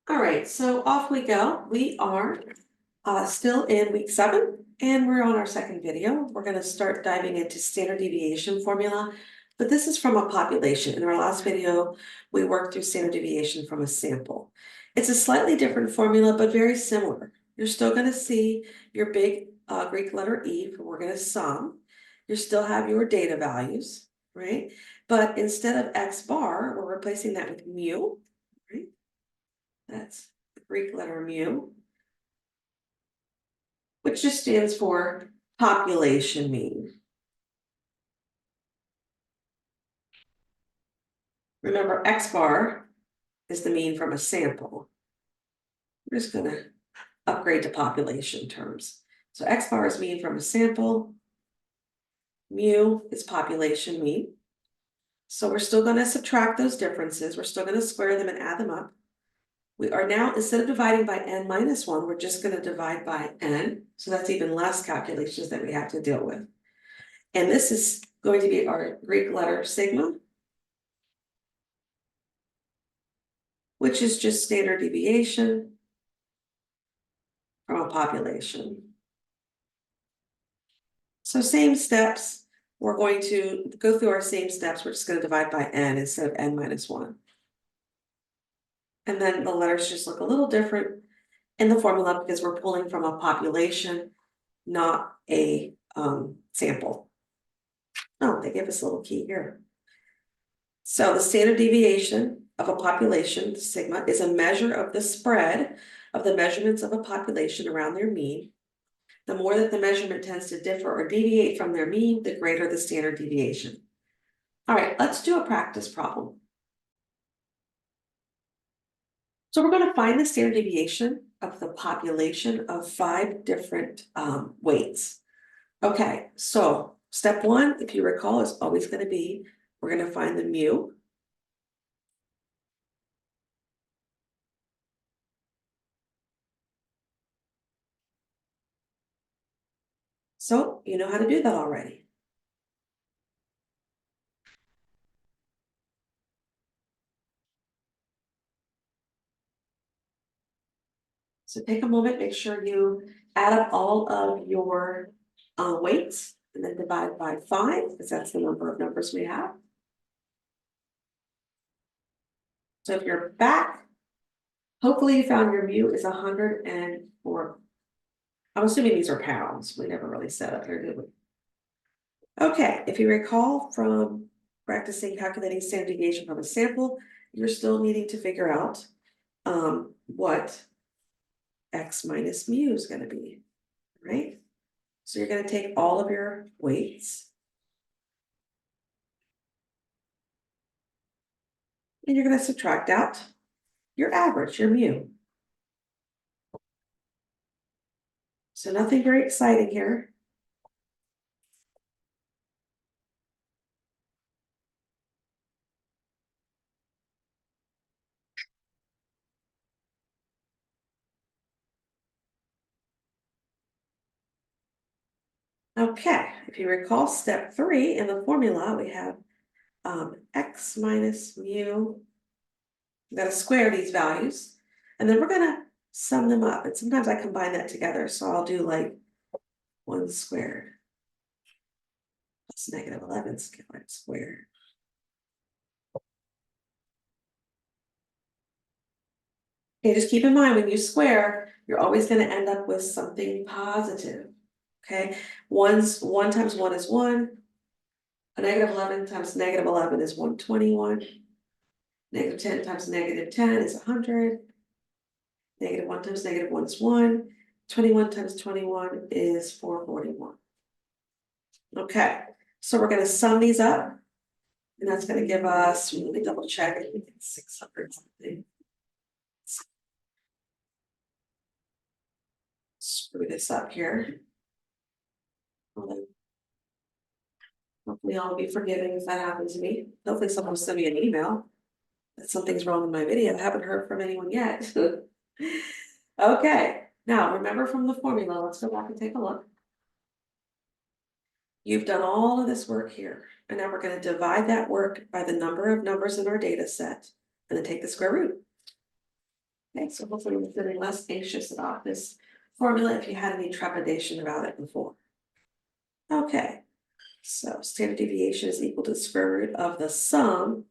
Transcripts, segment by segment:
All right, so off we go. We are still in week 7, and we're on our second video. We're going to start diving into standard deviation formula, but this is from a population. In our last video, we worked through standard deviation from a sample. It's a slightly different formula, but very similar. You're still going to see your big Greek letter E, we're going to sum. You still have your data values, right? But instead of X bar, we're replacing that with mu, right? That's the Greek letter mu, which just stands for population mean. Remember, X bar is the mean from a sample. We're just going to upgrade to population terms. So X bar is mean from a sample. Mu is population mean. So we're still going to subtract those differences. We're still going to square them and add them up. We are now, instead of dividing by n minus 1, we're just going to divide by n. So that's even less calculations that we have to deal with. And this is going to be our Greek letter sigma, which is just standard deviation from a population. So same steps, we're going to go through our same steps. We're just going to divide by n instead of n minus 1. And then the letters just look a little different in the formula because we're pulling from a population, not a sample. Oh, they gave us a little key here. So the standard deviation of a population, sigma, is a measure of the spread of the measurements of a population around their mean. The more that the measurement tends to differ or deviate from their mean, the greater the standard deviation. All right, let's do a practice problem. So we're going to find the standard deviation of the population of 5 different weights. Okay, so step 1, if you recall, is always going to be, we're going to find the mu. So you know how to do that already. So take a moment, make sure you add up all of your weights and then divide by 5, because that's the number of numbers we have. So if you're back, hopefully you found your mu is 104. I'm assuming these are pounds. We never really set up here, did we? Okay, if you recall from practicing calculating standard deviation from a sample, you're still needing to figure out what x minus mu is going to be, right? So you're going to take all of your weights and you're going to subtract out your average, your mu. So nothing very exciting here. Okay, if you recall step 3 in the formula, we have x minus mu. We've got to square these values, and then we're going to sum them up. And sometimes I combine that together, so I'll do like 1 squared plus negative 11 squared. Okay, just keep in mind when you square, you're always going to end up with something positive. Okay, 1 times 1 is 1. A negative 11 times negative 11 is 121. Negative 10 times negative 10 is 100. Negative 1 times negative 1 is 1. 21 times 21 is 441. Okay, so we're going to sum these up. And that's going to give us, let me double check, I think it's 600 something. Screw this up here. Hopefully I'll be forgiving if that happens to me. Hopefully someone will send me an email that something's wrong with my video. I haven't heard from anyone yet. Okay, now remember from the formula, let's go back and take a look. You've done all of this work here, and now we're going to divide that work by the number of numbers in our data set, and then take the square root. Okay, so hopefully you're feeling less anxious about this formula if you had any trepidation about it before. Okay, so standard deviation is equal to the square root of the sum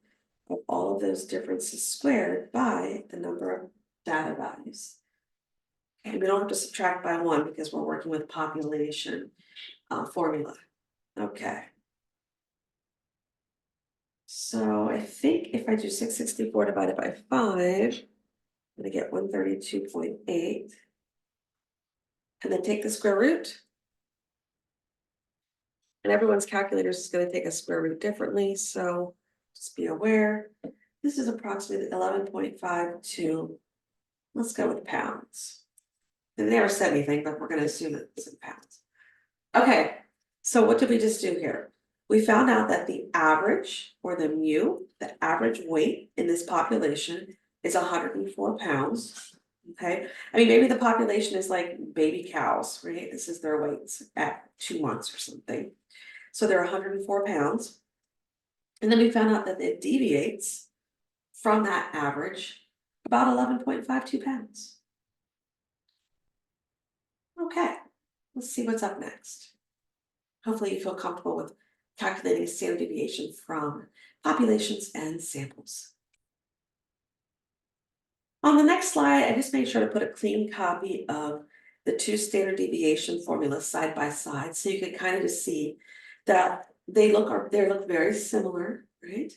of all of those differences squared by the number of data values. And we don't have to subtract by 1 because we're working with population formula. Okay. So I think if I do 664 divided by 5, I'm gonna get 132.8. And then take the square root. And everyone's calculators is gonna take a square root differently, so just be aware. This is approximately 11.52. Let's go with pounds. They never said anything, but we're gonna assume it's in pounds. Okay, so what did we just do here? We found out that the average, or the mu, the average weight in this population is 104 pounds. Okay, I mean, maybe the population is like baby cows, right? This is their weights at 2 months or something. So they're 104 pounds. And then we found out that it deviates from that average about 11.52 pounds. Okay, let's see what's up next. Hopefully you feel comfortable with calculating standard deviation from populations and samples. On the next slide, I just made sure to put a clean copy of the 2 standard deviation formulas side by side, so you can kind of just see that they look very similar, right?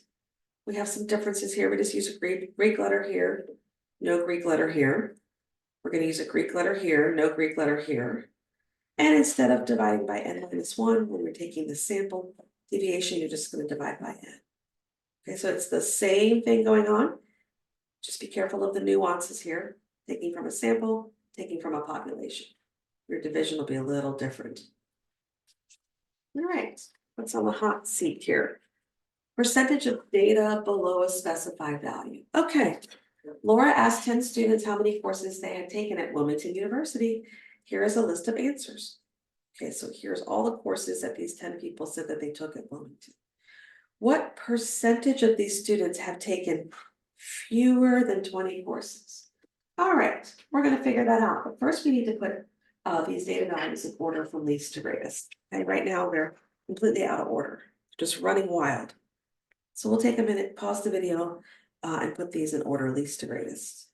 We have some differences here. We just use a Greek letter here, no Greek letter here. We're going to use a Greek letter here, no Greek letter here. And instead of dividing by n-1, when we're taking the sample deviation, you're just going to divide by n. Okay, so it's the same thing going on. Just be careful of the nuances here. Taking from a sample, taking from a population. Your division will be a little different. All right, what's on the hot seat here? Percentage of data below a specified value. Okay, Laura asked 10 students how many courses they had taken at Wilmington University. Here is a list of answers. Okay, so here's all the courses that these 10 people said that they took at Wilmington. What percentage of these students have taken fewer than 20 courses? All right, we're going to figure that out. But first we need to put these data values in order from least to greatest. Okay, right now they're completely out of order, just running wild. So we'll take a minute, pause the video, and put these in order least to greatest.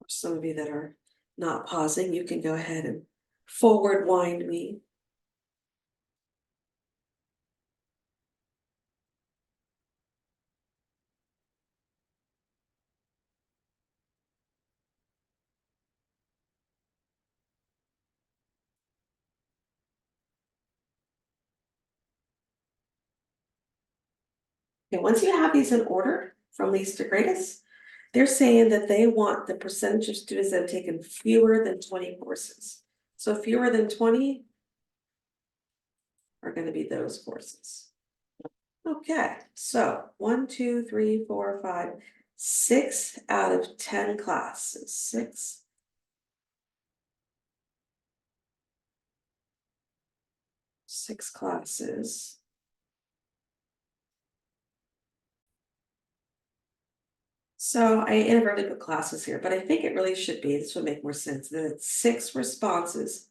For some of you that are not pausing, you can go ahead and forward wind me. Okay, once you have these in order from least to greatest, they're saying that they want the percentage of students that have taken fewer than 20 courses. So fewer than 20 are going to be those courses. Okay, so 1, 2, 3, 4, 5, 6 out of 10 classes. 6 classes. So I inadvertently put classes here, but I think it really should be, this would make more sense, that 6 responses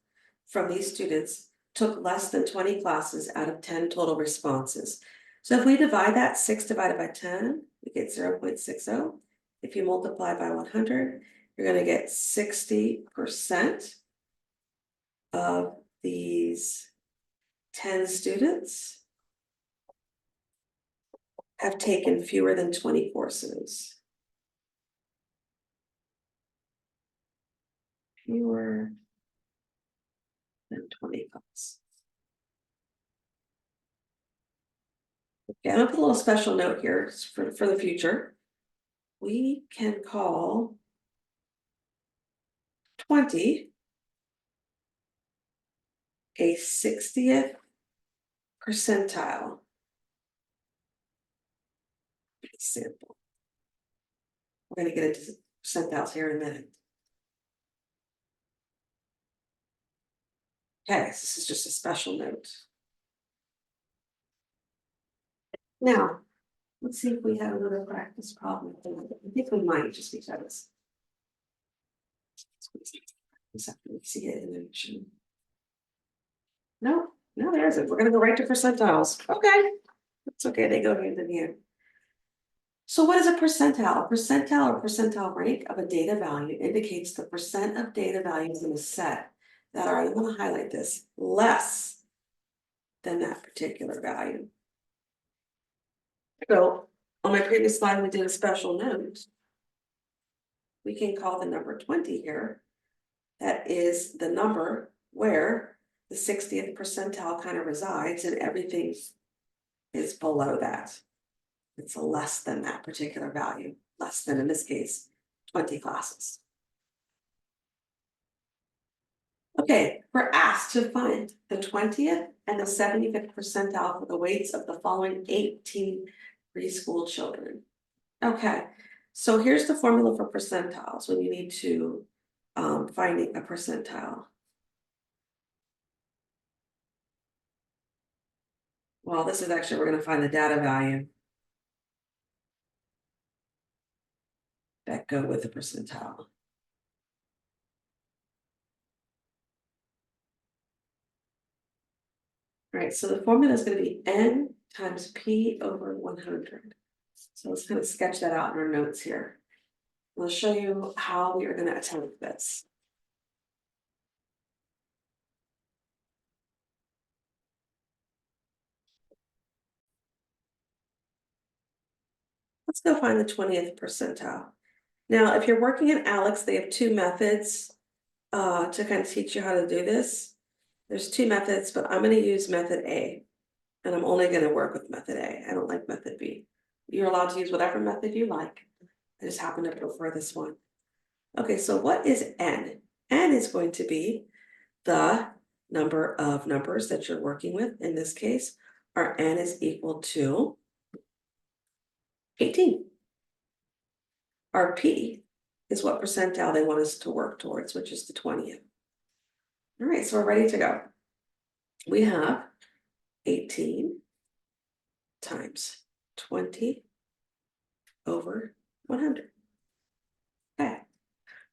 from these students took less than 20 classes out of 10 total responses. So if we divide that, 6 divided by 10, we get 0.60. If you multiply by 100, you're going to get 60% of these 10 students have taken fewer than 20 courses. Fewer than 20 classes. Okay, I'm gonna put a little special note here for the future. We can call 20 a 60th percentile sample. We're gonna get into percentiles here in a minute. Okay, so this is just a special note. Now, let's see if we have another practice problem. I think we might, just because. Let's see it in action. No, no, there isn't. We're gonna go right to percentiles. Okay. That's okay, they go hand in hand. So what is a percentile? A percentile or percentile rank of a data value indicates the percent of data values in a set that are, I'm gonna highlight this, less than that particular value. So on my previous slide, we did a special note. We can call the number 20 here. That is the number where the 60th percentile kind of resides and everything is below that. It's less than that particular value, less than, in this case, 20 classes. Okay, we're asked to find the 20th and the 75th percentile for the weights of the following 18 preschool children. Okay, so here's the formula for percentiles when you need to finding a percentile. Well, this is actually, we're going to find the data value that go with the percentile. All right, so the formula is going to be n times p over 100. So let's kind of sketch that out in our notes here. We'll show you how we are going to attempt this. Let's go find the 20th percentile. Now, if you're working in ALEKS, they have two methods to kind of teach you how to do this. There's two methods, but I'm going to use method A, and I'm only going to work with method A. I don't like method B. You're allowed to use whatever method you like. I just happen to prefer this one. Okay, so what is n? N is going to be the number of numbers that you're working with. In this case, our n is equal to 18. Our p is what percentile they want us to work towards, which is the 20th. All right, so we're ready to go. We have 18 times 20 over 100. Okay,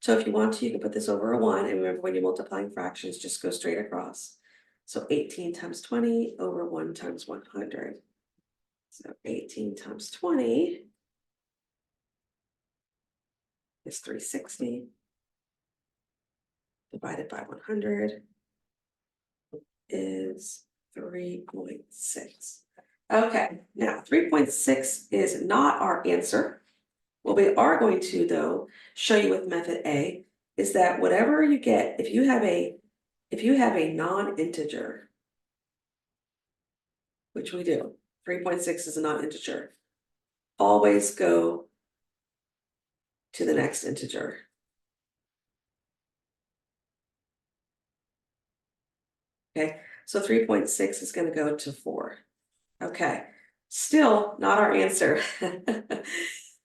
so if you want to, you can put this over a 1, and remember when you're multiplying fractions, just go straight across. So 18 times 20 over 1 times 100. So 18 times 20 is 360 divided by 100 is 3.6. Okay, now 3.6 is not our answer. What we are going to, though, show you with method A is that whatever you get, if you have a non-integer, which we do, 3.6 is a non-integer, always go to the next integer. Okay, so 3.6 is going to go to 4. Okay, still not our answer.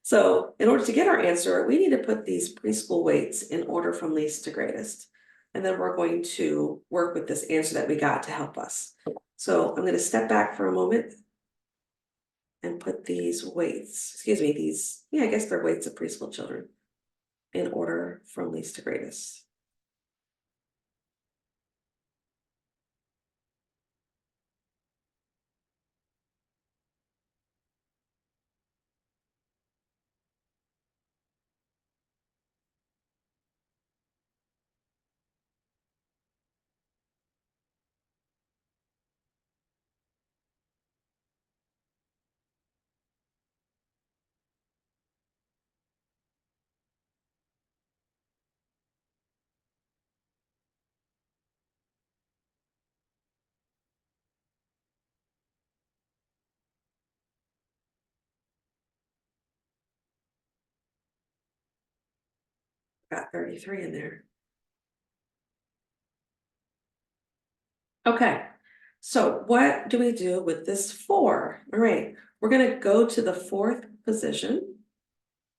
So in order to get our answer, we need to put these preschool weights in order from least to greatest. And then we're going to work with this answer that we got to help us. So I'm going to step back for a moment and put these weights, excuse me, these, I guess they're weights of preschool children, in order from least to greatest. Got 33 in there. Okay, so what do we do with this 4? All right, we're going to go to the 4th position.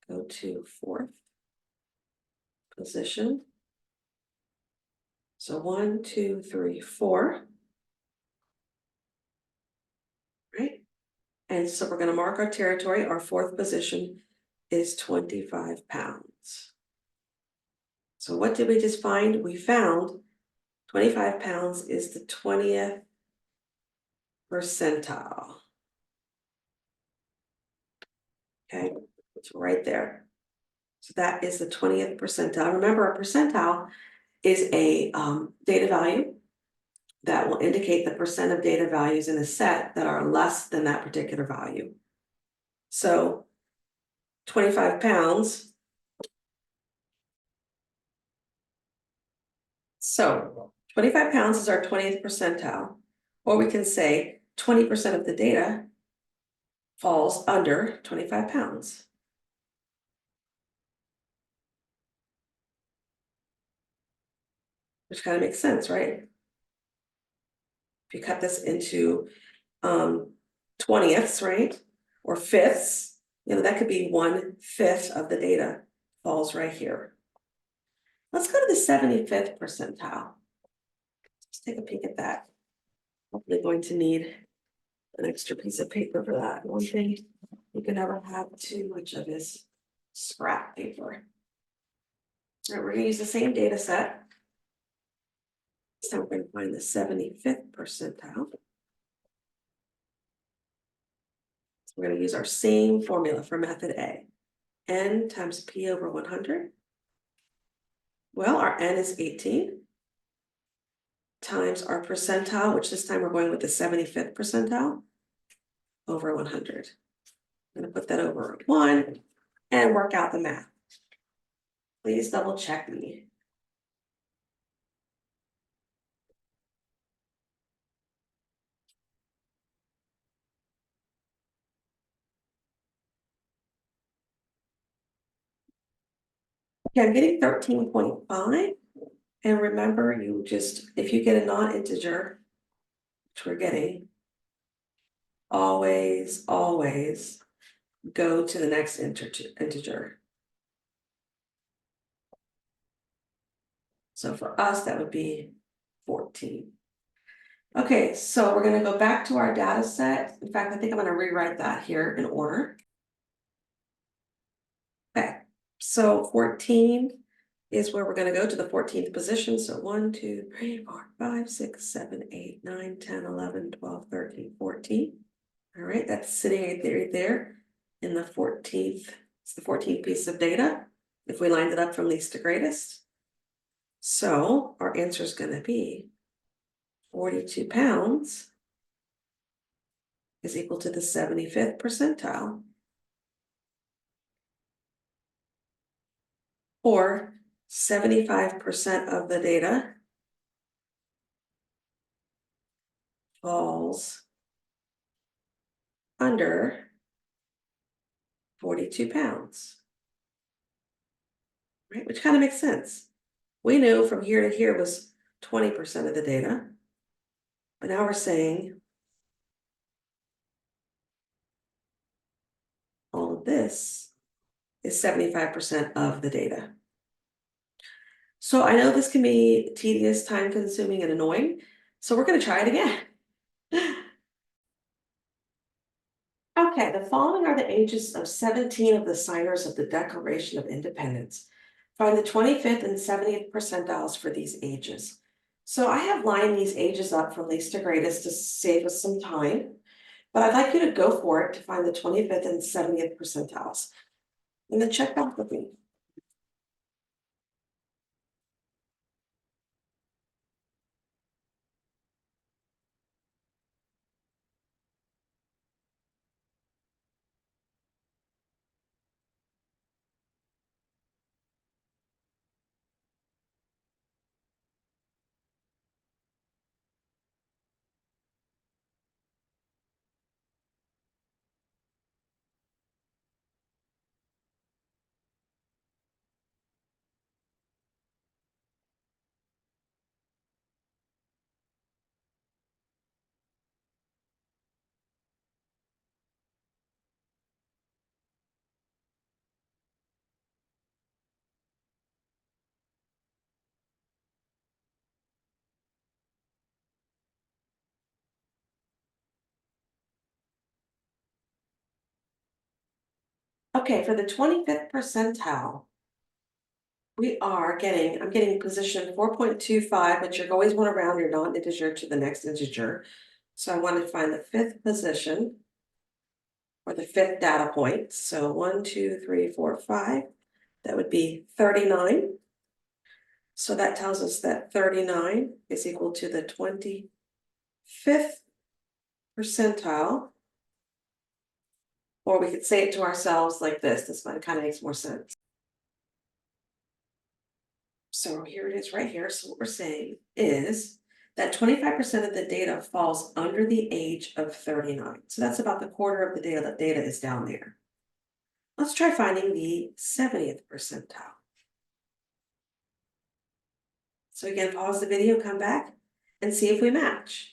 Go to 4th position. So 1, 2, 3, 4. Right? And so we're gonna mark our territory. Our fourth position is 25 pounds. So what did we just find? We found 25 pounds is the 20th percentile. Okay, it's right there. So that is the 20th percentile. Remember, a percentile is a data value that will indicate the percent of data values in a set that are less than that particular value. So 25 pounds. So 25 pounds is our 20th percentile, or we can say 20% of the data falls under 25 pounds. Which kind of makes sense, right? If you cut this into 20ths, right? Or fifths, that could be 1/5 of the data falls right here. Let's go to the 75th percentile. Let's take a peek at that. Hopefully going to need an extra piece of paper for that. One thing you can never have too much of is scrap paper. All right, we're gonna use the same data set. So we're gonna find the 75th percentile. So we're gonna use our same formula for method A. N times P over 100. Well, our N is 18 times our percentile, which this time we're going with the 75th percentile, over 100. I'm gonna put that over 1 and work out the math. Please double check me. Okay, I'm getting 13.5. And remember, if you get a non-integer, which we're getting, always go to the next integer. So for us, that would be 14. Okay, so we're gonna go back to our data set. In fact, I think I'm gonna rewrite that here in order. Okay, so 14 is where we're gonna go to the 14th position. So 1, 2, 3, 4, 5, 6, 7, 8, 9, 10, 11, 12, 13, 14. All right, that's sitting right there in the 14th. It's the 14th piece of data if we lined it up from least to greatest. So our answer is going to be 42 pounds is equal to the 75th percentile, or 75% of the data falls under 42 pounds, right? Which kind of makes sense. We knew from here to here was 20% of the data, but now we're saying all of this is 75% of the data. So I know this can be tedious, time consuming, and annoying, so we're going to try it again. Okay, the following are the ages of 17 of the signers of the Declaration of Independence. Find the 25th and 70th percentiles for these ages. So I have lined these ages up from least to greatest to save us some time, but I'd like you to go for it to find the 25th and 70th percentiles. And then check back with me. Okay, for the 25th percentile, I'm getting position 4.25, but you always want to round your non-integer to the next integer. So I want to find the fifth position or the fifth data point. So 1, 2, 3, 4, 5. That would be 39. So that tells us that 39 is equal to the 25th percentile. Or we could say it to ourselves like this. This one kind of makes more sense. So here it is right here. So what we're saying is that 25% of the data falls under the age of 39. So that's about the quarter of the data is down there. Let's try finding the 70th percentile. So again, pause the video, come back, and see if we match.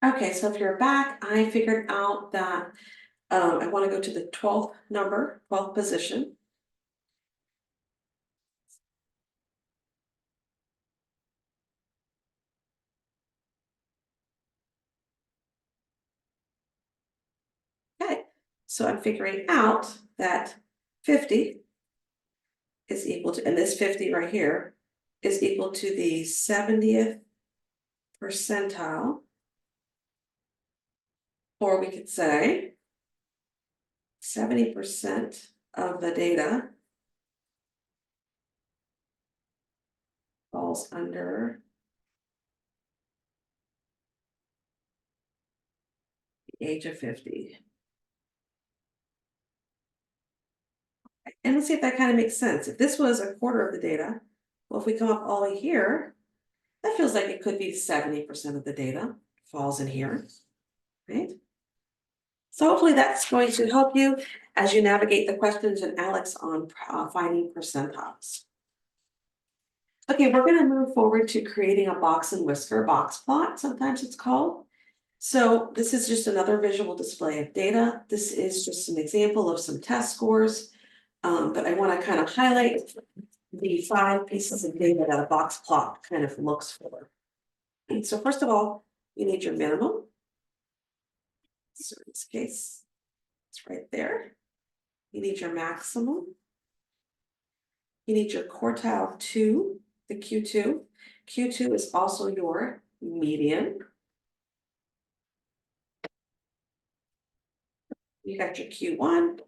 Okay, so if you're back, I figured out that I want to go to the 12th number, 12th position. Okay, so I'm figuring out that 50 is equal to, and this 50 right here is equal to the 70th percentile. Or we could say 70% of the data falls under the age of 50. And let's see if that kind of makes sense. If this was a quarter of the data, well, if we come up all the way here, that feels like it could be 70% of the data falls in here, right? So hopefully that's going to help you as you navigate the questions and Alex on finding percentiles. Okay, we're going to move forward to creating a box and whisker box plot, sometimes it's called. So this is just another visual display of data. This is just an example of some test scores, but I want to kind of highlight the 5 pieces of data that a box plot kind of looks for. And so first of all, you need your minimum. So in this case, it's right there. You need your maximum. You need your quartile 2, the Q2. Q2 is also your median. You got your Q1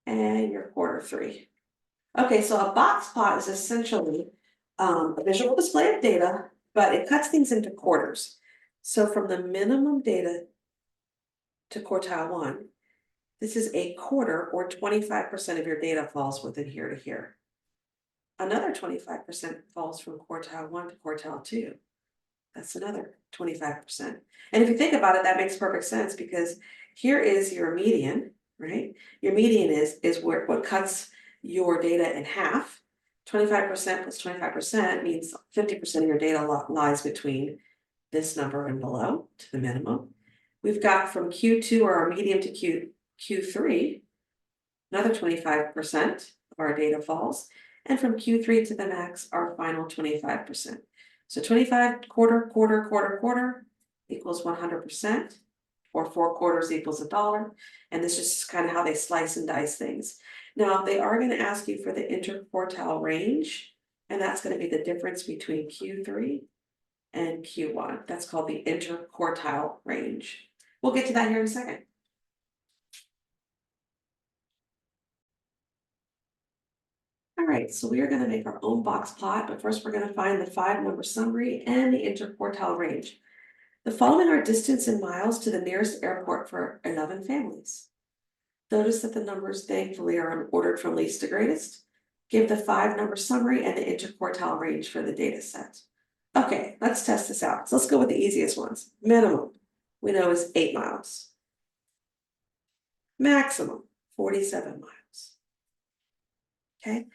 and your quarter 3. Okay, so a box plot is essentially a visual display of data, but it cuts things into quarters. So from the minimum data to quartile 1, this is a quarter, or 25% of your data falls within here to here. Another 25% falls from quartile 1 to quartile 2. That's another 25%. And if you think about it, that makes perfect sense, because here is your median, right? Your median is what cuts your data in half. 25% plus 25% means 50% of your data lies between this number and below to the minimum. We've got from Q2, or our median, to Q3, another 25% of our data falls. And from Q3 to the max, our final 25%. So 25 quarter equals 100%, or 4 quarters equals $1. And this is just kind of how they slice and dice things. Now, they are going to ask you for the interquartile range, and that's going to be the difference between Q3 and Q1. That's called the interquartile range. We'll get to that here in a second. All right, so we are going to make our own box plot, but first we're going to find the 5-number summary and the interquartile range. The following are distance in miles to the nearest airport for 11 families. Notice that the numbers, thankfully, are ordered from least to greatest. Give the 5-number summary and the interquartile range for the data set. Okay, let's test this out. So let's go with the easiest ones. Minimum, we know is 8 miles. Maximum, 47 miles. Okay,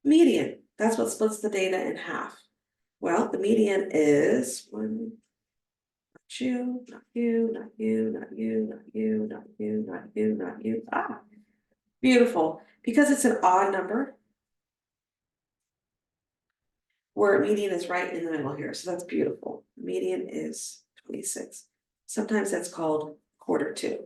median, that's what splits the data in half. Well, the median is one, not you, not you, not you, not you, not you, not you, not you, not you. Ah, beautiful. Because it's an odd number, where median is right in the middle here, so that's beautiful. Median is 26. Sometimes that's called quarter two.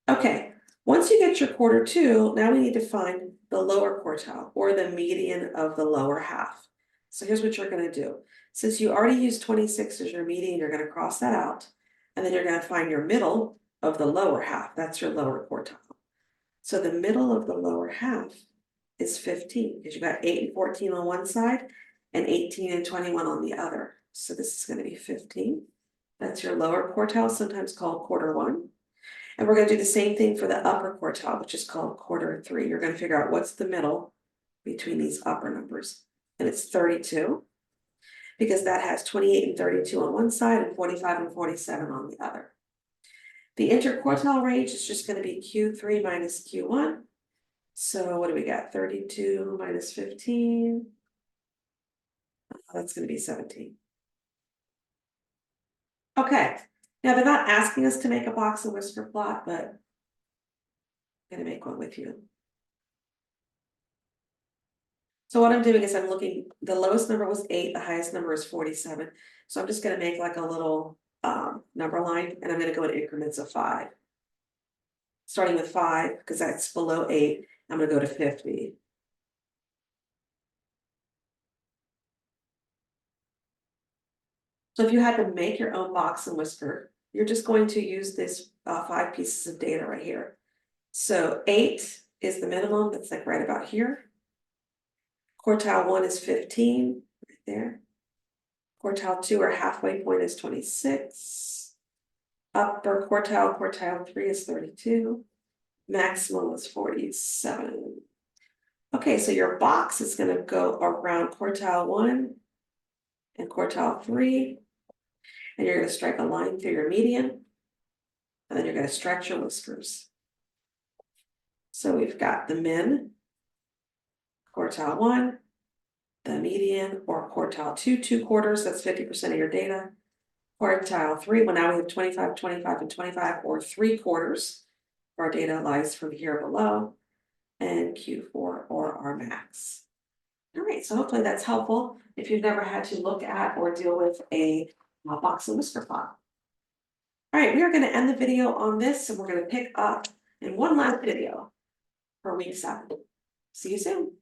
Okay, once you get your quarter two, now we need to find the lower quartile or the median of the lower half. So here's what you're gonna do. Since you already used 26 as your median, you're gonna cross that out, and then you're gonna find your middle of the lower half. That's your lower quartile. So the middle of the lower half is 15, because you got 8 and 14 on one side and 18 and 21 on the other. So this is going to be 15. That's your lower quartile, sometimes called quarter one. And we're going to do the same thing for the upper quartile, which is called quarter three. You're going to figure out what's the middle between these upper numbers. And it's 32, because that has 28 and 32 on one side and 45 and 47 on the other. The interquartile range is just going to be Q3 minus Q1. So what do we got? 32 minus 15. That's going to be 17. Okay, now they're not asking us to make a box and whisker plot, but I'm going to make one with you. So what I'm doing is I'm looking, the lowest number was 8, the highest number is 47. So I'm just going to make like a little number line, and I'm going to go in increments of 5. Starting with 5, because that's below 8, I'm going to go to 50. So if you had to make your own box and whisker, you're just going to use this 5 pieces of data right here. So 8 is the minimum, that's like right about here. Quartile 1 is 15, right there. Quartile 2 or halfway point is 26. Upper quartile, quartile 3 is 32. Maximum is 47. Okay, so your box is going to go around quartile 1 and quartile 3. And you're going to strike a line through your median. And then you're going to stretch your whiskers. So we've got the min, quartile 1, the median, or quartile 2, 2 quarters, that's 50% of your data. Quartile 3, well now we have 25, 25, and 25, or 3 quarters. Our data lies from here below. And Q4, or our max. All right, so hopefully that's helpful if you've never had to look at or deal with a box and whisker plot. All right, we are going to end the video on this, and we're going to pick up in one last video for week 7. See you soon.